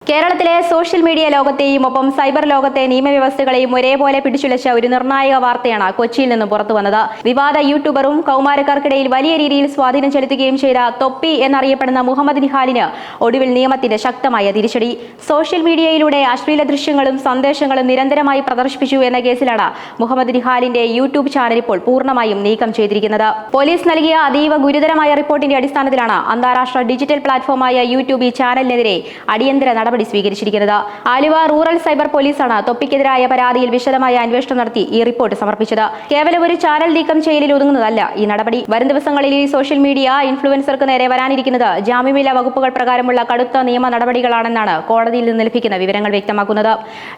കേരളത്തിലെ social media ലോകത്തെയും ഒപ്പം സൈബർ ലോകത്തെ നിയമവ്യവസ്ഥകളെയും ഒരേപോലെ പിടിച്ചുലച്ച ഒരു നിർണായക വാർത്തയാണ് കൊച്ചിയിൽ നിന്ന് പുറത്തുവന്നത്. വിവാദ യൂട്യൂബറും കൗമാരക്കാർക്കിടയിൽ വലിയ രീതിയിൽ സ്വാധീനം ചെലുത്തുകയും ചെയ്ത തൊപ്പി എന്നറിയപ്പെടുന്ന മുഹമ്മദ് നിഹാലിന് ഒടുവിൽ നിയമത്തിന്റെ ശക്തമായ തിരിച്ചടി. സോഷ്യൽ മീഡിയയിലൂടെ അശ്ലീല ദൃശ്യങ്ങളും സന്ദേശങ്ങളും നിരന്തരമായി പ്രദർശിപ്പിച്ചു എന്ന കേസിലാണ് മുഹമ്മദ് നിഹാലിന്റെ യൂട്യൂബ് ചാനൽ ഇപ്പോൾ പൂർണ്ണമായും നീക്കം ചെയ്തിരിക്കുന്നത്. പോലീസ് നൽകിയ അതീവ ഗുരുതരമായ റിപ്പോർട്ടിന്റെ അടിസ്ഥാനത്തിലാണ് അന്താരാഷ്ട്ര ഡിജിറ്റൽ പ്ലാറ്റ്ഫോമായ യൂട്യൂബ് ഈ ചാനലിനെതിരെ അടിയന്തര നടപടി സ്വീകരിച്ചിരിക്കുന്നത്. ആലുവ റൂറൽ സൈബർ പോലീസാണ് തൊപ്പിക്കെതിരായ പരാതിയിൽ വിശദമായ അന്വേഷണം നടത്തി ഈ റിപ്പോർട്ട് സമർപ്പിച്ചത്. കേവലം ഒരു ചാനൽ നീക്കം ചെയ്യലിൽ ഒതുങ്ങുന്നതല്ല ഈ നടപടി. വരും ദിവസങ്ങളിൽ ഈ സോഷ്യൽ മീഡിയ ഇൻഫ്ലുവൻസർക്ക് നേരെ വരാനിരിക്കുന്നത് ജാമ്യമില്ലാ വകുപ്പുകൾ പ്രകാരമുള്ള കടുത്ത നിയമ നടപടികളാണെന്നാണ് കോടതിയിൽ നിന്ന് ലഭിക്കുന്ന വിവരങ്ങൾ വ്യക്തമാക്കുന്നത്.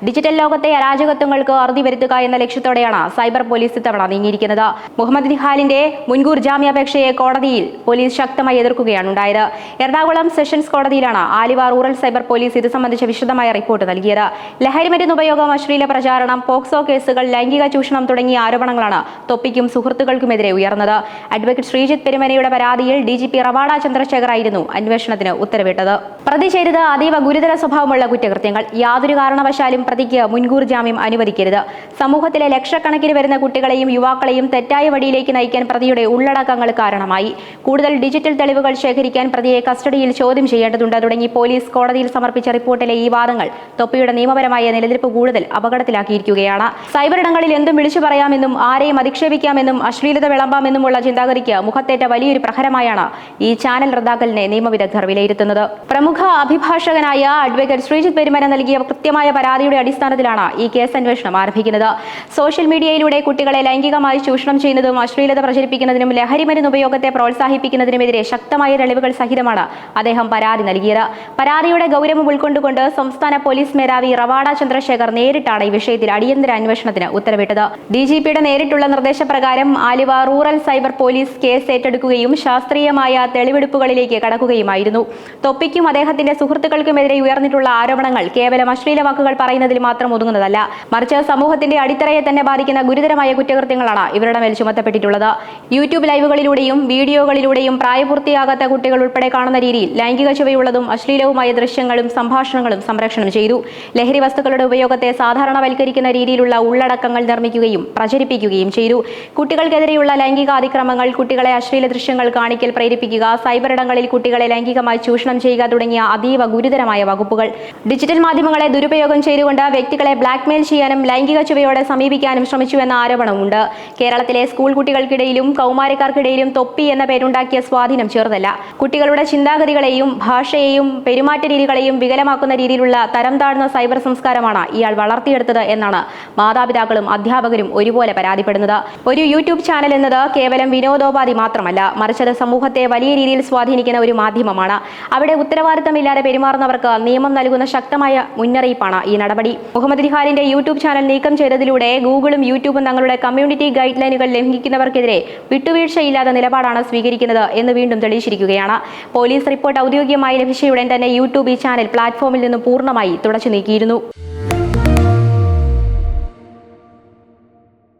ഡിജിറ്റൽ ലോകത്തെ അരാജകത്വങ്ങൾക്ക് അറുതി വരുത്തുക എന്ന ലക്ഷ്യത്തോടെയാണ് സൈബർ പോലീസ് ഇത്തവണ നീങ്ങിയിരിക്കുന്നത്. മുഹമ്മദ് നിഹാലിന്റെ മുൻകൂർ ജാമ്യാപേക്ഷയെ കോടതിയിൽ പോലീസ് ശക്തമായി എതിർക്കുകയാണ് ഉണ്ടായത്. എറണാകുളം സെഷൻസ് കോടതിയിലാണ് ആലുവ റൂറൽ സൈബർ പോലീസ് ഇത് സംബന്ധിച്ച വിശദമായ റിപ്പോർട്ട് നൽകിയത്. ലഹരിമരുന്ന് ഉപയോഗം, അശ്ലീല പ്രചാരണം, പോക്സോ കേസുകൾ, ലൈംഗിക ചൂഷണം തുടങ്ങിയ ആരോപണങ്ങളാണ് തൊപ്പിക്കും സുഹൃത്തുക്കൾക്കുമെതിരെ ഉയർന്നത്. അഡ്വക്കേറ്റ് ശ്രീജിത്ത് പെരുമനയുടെ പരാതിയിൽ DGP റവാഡ ചന്ദ്രശേഖറായിരുന്നു അന്വേഷണത്തിന് ഉത്തരവിട്ടത്. പ്രതി ചെയ്തത് അതീവ ഗുരുതര സ്വഭാവമുള്ള കുറ്റകൃത്യങ്ങൾ. യാതൊരു കാരണവശാലും പ്രതിക്ക് മുൻകൂർ ജാമ്യം അനുവദിക്കരുത്. സമൂഹത്തിലെ ലക്ഷക്കണക്കിന് വരുന്ന കുട്ടികളെയും യുവാക്കളെയും തെറ്റായ വഴിയിലേക്ക് നയിക്കാൻ പ്രതിയുടെ ഉള്ളടക്കങ്ങൾ കാരണമായി. കൂടുതൽ ഡിജിറ്റൽ തെളിവുകൾ ശേഖരിക്കാൻ പ്രതിയെ കസ്റ്റഡിയിൽ ചോദ്യം ചെയ്യേണ്ടതുണ്ട് തുടങ്ങി പോലീസ് കോടതിയിൽ സമർപ്പിച്ച റിപ്പോർട്ടിലെ ഈ വാദങ്ങൾ തൊപ്പിയുടെ നിയമപരമായ നിലനിൽപ്പ് കൂടുതൽ അപകടത്തിലാക്കിയിരിക്കുകയാണ്. സൈബർ ഇടങ്ങളിൽ എന്തും വിളിച്ചു പറയാമെന്നും ആരെയും അധിക്ഷേപിക്കാമെന്നും അശ്ലീലത വിളമ്പാമെന്നുമുള്ള ചിന്താഗതിക്ക് മുഖത്തേറ്റ വലിയൊരു പ്രഹരമായാണ് ഈ ചാനൽ റദ്ദാക്കലിനെ നിയമവിദഗ്ധർ വിലയിരുത്തുന്നത്. പ്രമുഖ അഭിഭാഷകനായ അഡ്വക്കേറ്റ് ശ്രീജിത്ത് പെരുമന നൽകിയ കൃത്യമായ പരാതിയുടെ അടിസ്ഥാനത്തിലാണ് ഈ കേസ് അന്വേഷണം ആരംഭിക്കുന്നത്. സോഷ്യൽ മീഡിയയിലൂടെ കുട്ടികളെ ലൈംഗികമായി ചൂഷണം ചെയ്യുന്നതും അശ്ലീലത പ്രചരിപ്പിക്കുന്നതിനും ലഹരിമരുന്ന് ഉപയോഗത്തെ പ്രോത്സാഹിപ്പിക്കുന്നതിനുമെതിരെ ശക്തമായ തെളിവുകൾ സഹിതമാണ് അദ്ദേഹം പരാതി നൽകിയത്. പരാതിയുടെ ഗൗരവം ഉൾക്കൊണ്ടുകൊണ്ട് സംസ്ഥാന പോലീസ് മേധാവി റവാഡ ചന്ദ്രശേഖർ നേരിട്ടാണ് ഈ വിഷയത്തിൽ അടിയന്തര അന്വേഷണത്തിന് ഉത്തരവിട്ടത്. DGPയുടെ നേരിട്ടുള്ള നിർദ്ദേശപ്രകാരം Aluva rural cyber police case ഏറ്റെടുക്കുകയും ശാസ്ത്രീയമായ തെളിവെടുപ്പുകളിലേക്ക് കടക്കുകയുമായിരുന്നു. തൊപ്പിക്കും അദ്ദേഹത്തിന്റെ സുഹൃത്തുക്കൾക്കുമെതിരെ ഉയർന്നിട്ടുള്ള ആരോപണങ്ങൾ കേവലം അശ്ലീല വാക്കുകൾ പറയുന്നതിൽ മാത്രം ഒതുങ്ങുന്നതല്ല, മറിച്ച് സമൂഹത്തിന്റെ അടിത്തറയെ തന്നെ ബാധിക്കുന്ന ഗുരുതരമായ കുറ്റകൃത്യങ്ങളാണ് ഇവരുടെ മേൽ ചുമത്തപ്പെട്ടിട്ടുള്ളത്. യൂട്യൂബ് ലൈവുകളിലൂടെയും വീഡിയോകളിലൂടെയും പ്രായപൂർത്തിയാകാത്ത കുട്ടികൾ ഉൾപ്പെടെ കാണുന്ന രീതിയിൽ ലൈംഗിക ചുവയുള്ളതും അശ്ലീലവുമായ ദൃശ്യങ്ങളും സംഭാഷണങ്ങളും സംപ്രേഷണം ചെയ്തു. ലഹരി വസ്തുക്കളുടെ ഉപയോഗത്തെ സാധാരണവൽക്കരിക്കുന്ന രീതിയിലുള്ള ഉള്ളടക്കങ്ങൾ നിർമ്മിക്കുകയും പ്രചരിപ്പിക്കുകയും ചെയ്തു. കുട്ടികൾക്കെതിരെയുള്ള ലൈംഗിക അതിക്രമങ്ങൾ, കുട്ടികളെ അശ്ലീല ദൃശ്യങ്ങൾ കാണിക്കൽ പ്രേരിപ്പിക്കുക, സൈബർ ഇടങ്ങളിൽ കുട്ടികളെ ലൈംഗികമായി ചൂഷണം ചെയ്യുക തുടങ്ങിയ അതീവ ഗുരുതരമായ വകുപ്പുകൾ. ഡിജിറ്റൽ മാധ്യമങ്ങളെ ദുരുപയോഗം ചെയ്തുകൊണ്ട് വ്യക്തികളെ ബ്ലാക്ക്മെയിൽ ചെയ്യാനും ലൈംഗിക ചുവയോടെ സമീപിക്കാനും ശ്രമിച്ചുവെന്ന ആരോപണമുണ്ട്. കേരളത്തിലെ സ്കൂൾ കുട്ടികൾക്കിടയിലും കൗമാരക്കാർക്കിടയിലും തൊപ്പി എന്ന പേരുണ്ടാക്കിയ സ്വാധീനം ചെറുതല്ല. കുട്ടികളുടെ ചിന്താഗതികളെയും ഭാഷയെയും പെരുമാറ്റ രീതികളെയും വികലമാക്കുന്ന രീതിയിലുള്ള തരം താഴ്ന്ന സൈബർ സംസ്കാരമാണ് ഇയാൾ വളർത്തിയെടുത്തത് എന്നാണ് മാതാപിതാക്കളും അധ്യാപകരും ഒരുപോലെ പരാതിപ്പെടുന്നത്. ഒരു യൂട്യൂബ് ചാനൽ എന്നത് കേവലം വിനോദോപാധി മാത്രമല്ല, മറിച്ചത് സമൂഹത്തെ വലിയ രീതിയിൽ സ്വാധീനിക്കുന്ന ഒരു മാധ്യമമാണ്. അവിടെ ഉത്തരവാദിത്തമില്ലാതെ പെരുമാറുന്നവർക്ക് നിയമം നൽകുന്ന ശക്തമായ മുന്നറിയിപ്പാണ് ഈ നടപടി. മുഹമ്മദ് നിഹാലിന്റെ യൂട്യൂബ് ചാനൽ നീക്കം ചെയ്തതിലൂടെ ഗൂഗിളും യൂട്യൂബും തങ്ങളുടെ കമ്മ്യൂണിറ്റി ഗൈഡ് ലൈനുകൾ ലംഘിക്കുന്നവർക്കെതിരെ വിട്ടുവീഴ്ചയില്ലാത്ത നിലപാടാണ് സ്വീകരിക്കുന്നത് എന്ന് വീണ്ടും തെളിയിച്ചിരിക്കുകയാണ്. പോലീസ് റിപ്പോർട്ട് ഔദ്യോഗികമായി ലഭിച്ചയുടൻ തന്നെ യൂട്യൂബ് ഈ ചാനൽ പ്ലാറ്റ്ഫോമിൽ നിന്ന് പൂർണ്ണമായി തുടച്ചു നീക്കിയിരുന്നു.